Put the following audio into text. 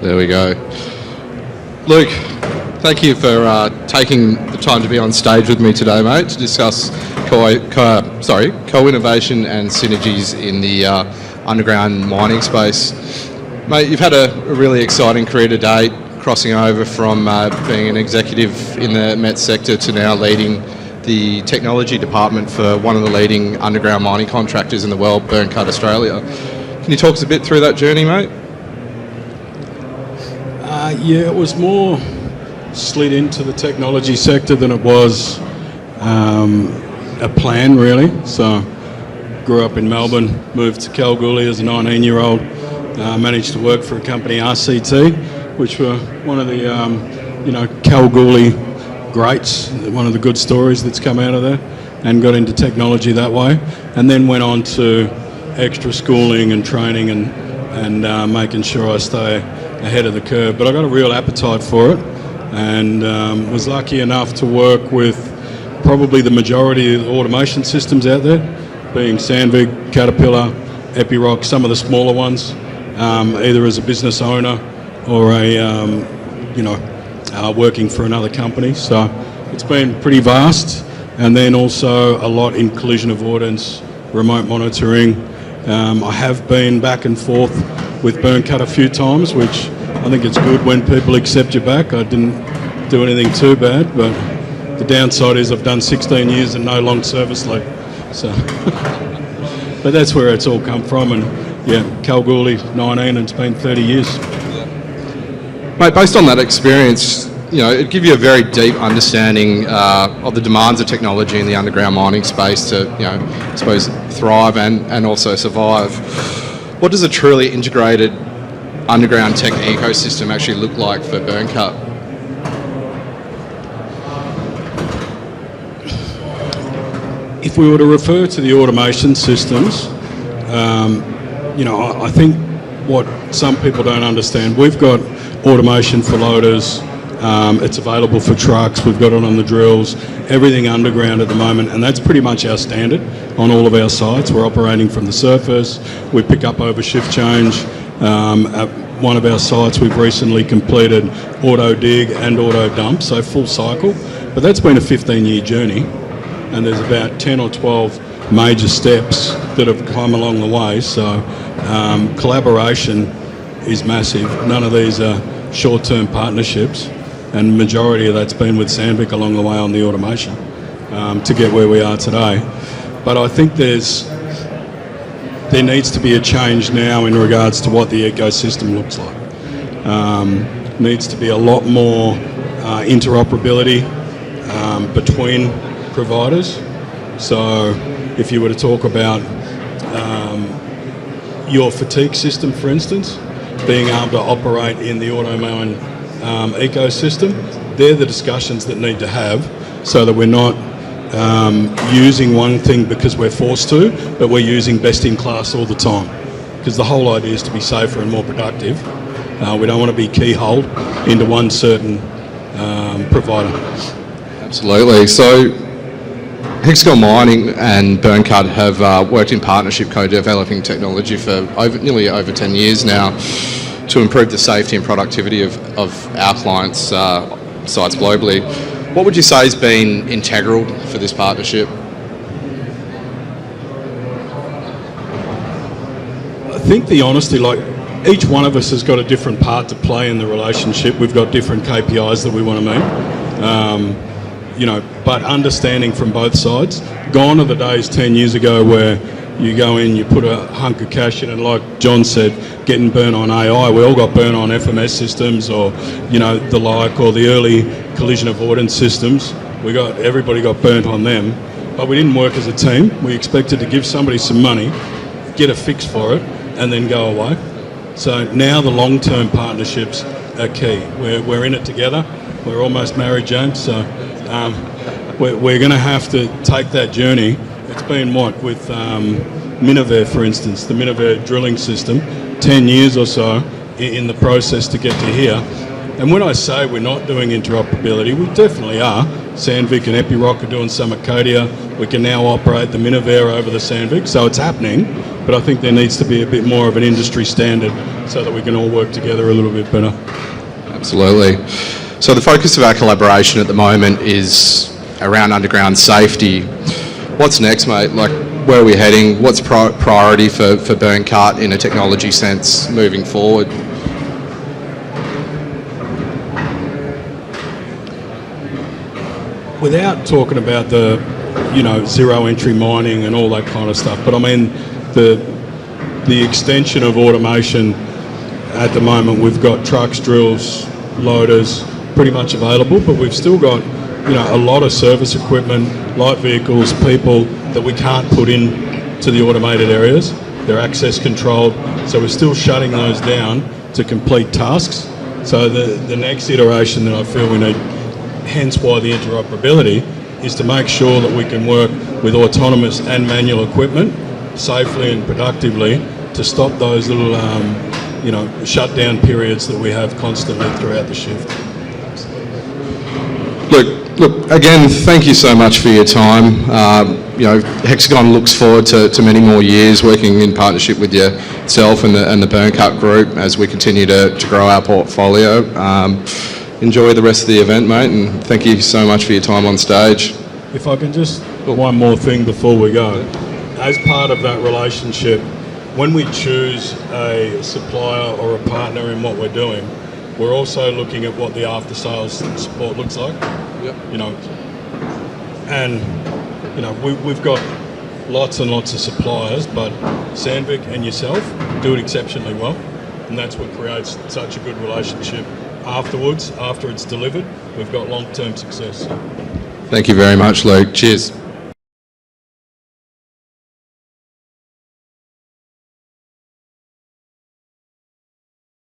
There we go. Luke, thank you for taking the time to be on stage with me today, mate, to discuss co-innovation and synergies in the underground mining space. Mate, you've had a really exciting career to date, crossing over from being an executive in the MET sector to now leading the technology department for one of the leading underground mining contractors in the world, Byrnecut Australia. Can you talk us a bit through that journey, mate? Yeah, it was more slid into the technology sector than it was a plan, really. So, grew up in Melbourne, moved to Kalgoorlie as a 19-year-old, managed to work for a company, RCT, which were one of the, Kalgoorlie greats, one of the good stories that's come out of there, and got into technology that way, and then went on to extra schooling and training and making sure I stay ahead of the curve. But I got a real appetite for it, and was lucky enough to work with probably the majority of the automation systems out there, being Sandvik, Caterpillar, Epiroc, some of the smaller ones, either as a business owner or working for another company. So it's been pretty vast, and then also a lot in collision avoidance, remote monitoring. I have been back and forth with Byrnecut a few times, which I think it's good when people accept you back. I didn't do anything too bad, but the downside is I've done 16 years and no long service leave. So, but that's where it's all come from, and yeah, Kalgoorlie 19, and it's been 30 years. Mate, based on that experience, it'd give you a very deep understanding of the demands of technology in the underground mining space to, I suppose, thrive and also survive. What does a truly integrated underground tech ecosystem actually look like for Byrnecut? If we were to refer to the automation systems, I think what some people don't understand, we've got automation for loaders, it's available for trucks, we've got it on the drills, everything underground at the moment, and that's pretty much our standard on all of our sites. We're operating from the surface, we pick up over shift change. At one of our sites we've recently completed auto dig and auto dump, so full cycle, but that's been a 15-year journey, and there's about 10 or 12 major steps that have come along the way. So collaboration is massive. None of these are short-term partnerships, and the majority of that's been with Sandvik along the way on the automation to get where we are today. But I think there needs to be a change now in regards to what the ecosystem looks like. Needs to be a lot more interoperability between providers. So if you were to talk about your fatigue system, for instance, being able to operate in the automation ecosystem, they're the discussions that need to have, so that we're not using one thing because we're forced to, but we're using best in class all the time. Because the whole idea is to be safer and more productive. We don't want to be keyholed into one certain provider. Absolutely. So Hexagon Mining and Byrnecut have worked in partnership co-developing technology for nearly over 10 years now to improve the safety and productivity of our clients' sites globally. What would you say has been integral for this partnership? I think the honesty, each one of us has got a different part to play in the relationship. We've got different KPIs that we want to meet. But understanding from both sides. Gone are the days 10 years ago where you go in, you put a hunk of cash in, and like John said, getting burnt on AI. We all got burnt on FMS systems or, the like, or the early collision avoidance systems. Everybody got burnt on them, but we didn't work as a team. We expected to give somebody some money, get a fix for it, and then go away. So now the long-term partnerships are key. We're in it together. We're almost married, James, so we're going to have to take that journey. It's been with Miniver, for instance, the Miniver drilling system, 10 years or so in the process to get to here. And when I say we're not doing interoperability, we definitely are. Sandvik and Epiroc are doing some at Codia. We can now operate the Miniver over the Sandvik, so it's happening, but I think there needs to be a bit more of an industry standard so that we can all work together a little bit better. Absolutely. So the focus of our collaboration at the moment is around underground safety. What's next, mate? Like, where are we heading? What's priority for Byrnecut in a technology sense moving forward? Without talking about the, zero entry mining and all that kind of stuff, but I mean the extension of automation at the moment, we've got trucks, drills, loaders pretty much available, but we've still got, a lot of service equipment, light vehicles, people that we can't put in to the automated areas. They're access controlled, so we're still shutting those down to complete tasks. So the next iteration that I feel we need, hence why the interoperability, is to make sure that we can work with autonomous and manual equipment safely and productively to stop those little, shutdown periods that we have constantly throughout the shift. Look, again, thank you so much for your time. Hexagon looks forward to many more years working in partnership with yourself and the Byrnecut group as we continue to grow our portfolio. Enjoy the rest of the event, mate, and thank you so much for your time on stage. If I can just, one more thing before we go. As part of that relationship, when we choose a supplier or a partner in what we're doing, we're also looking at what the after-sales support looks like. Yep. We've got lots and lots of suppliers, but Sandvik and yourself do it exceptionally well, and that's what creates such a good relationship. Afterwards, after it's delivered, we've got long-term success. Thank you very much, Luke. Cheers.